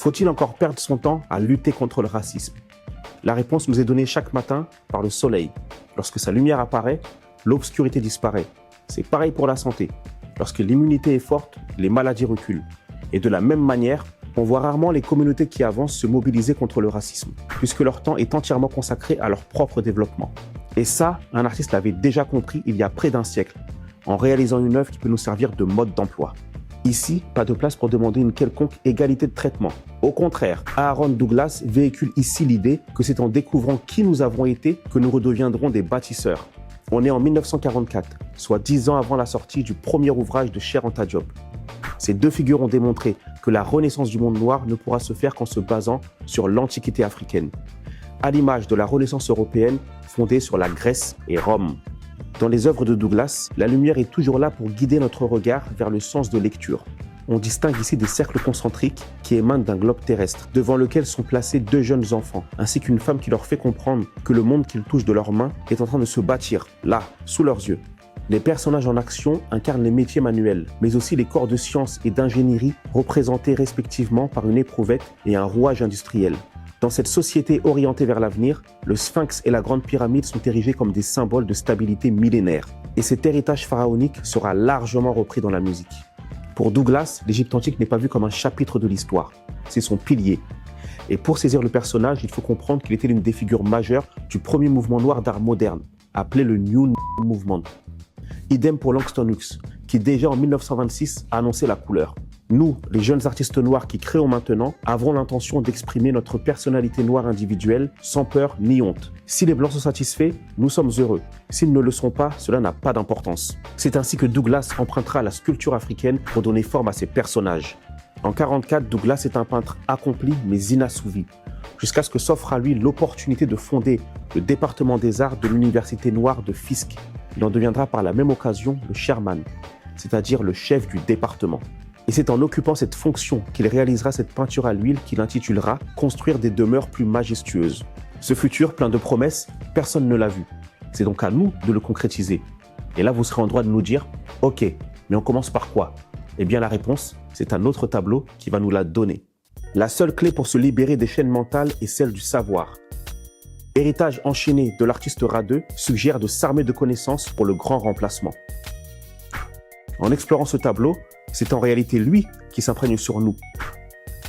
Faut-il encore perdre son temps à lutter contre le racisme? La réponse nous est donnée chaque matin par le soleil. Lorsque sa lumière apparaît, l'obscurité disparaît. C'est pareil pour la santé. Lorsque l'immunité est forte, les maladies reculent. Et de la même manière, on voit rarement les communautés qui avancent se mobiliser contre le racisme, puisque leur temps est entièrement consacré à leur propre développement. Et ça, un artiste l'avait déjà compris il y a près d'un siècle, en réalisant une œuvre qui peut nous servir de mode d'emploi. Ici, pas de place pour demander une quelconque égalité de traitement. Au contraire, Aaron Douglas véhicule ici l'idée que c'est en découvrant qui nous avons été que nous redeviendrons des bâtisseurs. On est en 1944, soit 10 ans avant la sortie du premier ouvrage de Cheikh Anta Diop. Ces deux figures ont démontré que la renaissance du monde noir ne pourra se faire qu'en se basant sur l'Antiquité africaine, à l'image de la Renaissance européenne fondée sur la Grèce et Rome. Dans les œuvres de Douglas, la lumière est toujours là pour guider notre regard vers le sens de lecture. On distingue ici des cercles concentriques qui émanent d'un globe terrestre, devant lequel sont placés deux jeunes enfants, ainsi qu'une femme qui leur fait comprendre que le monde qu'ils touchent de leurs mains est en train de se bâtir, là, sous leurs yeux. Les personnages en action incarnent les métiers manuels, mais aussi les corps de science et d'ingénierie représentés respectivement par une éprouvette et un rouage industriel. Dans cette société orientée vers l'avenir, le Sphinx et la Grande Pyramide sont érigés comme des symboles de stabilité millénaire. Et cet héritage pharaonique sera largement repris dans la musique. Pour Douglas, l'Égypte antique n'est pas vue comme un chapitre de l'histoire, c'est son pilier. Et pour saisir le personnage, il faut comprendre qu'il était l'une des figures majeures du premier mouvement noir d'art moderne, appelé le New Movement. Idem pour Langston Hughes, qui déjà en 1926 a annoncé la couleur. Nous, les jeunes artistes noirs qui créons maintenant, avons l'intention d'exprimer notre personnalité noire individuelle sans peur ni honte. Si les Blancs sont satisfaits, nous sommes heureux. S'ils ne le sont pas, cela n'a pas d'importance. C'est ainsi que Douglas empruntera la sculpture africaine pour donner forme à ses personnages. En 1944, Douglas est un peintre accompli mais inassouvi, jusqu'à ce que s'offre à lui l'opportunité de fonder le département des arts de l'université noire de Fisk. Il en deviendra par la même occasion le chairman, c'est-à-dire le chef du département. Et c'est en occupant cette fonction qu'il réalisera cette peinture à l'huile qu'il intitulera « Construire des demeures plus majestueuses ». Ce futur plein de promesses, personne ne l'a vu. C'est donc à nous de le concrétiser. Et là, vous serez en droit de nous dire « Ok, mais on commence par quoi ?» Eh bien, la réponse, c'est un autre tableau qui va nous la donner. La seule clé pour se libérer des chaînes mentales est celle du savoir. Héritage enchaîné de l'artiste radeux suggère de s'armer de connaissances pour le grand remplacement. En explorant ce tableau, c'est en réalité lui qui s'imprègne sur nous.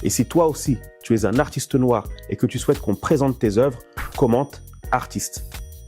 Et si toi aussi, tu es un artiste noir et que tu souhaites qu'on présente tes œuvres, commente « artiste ».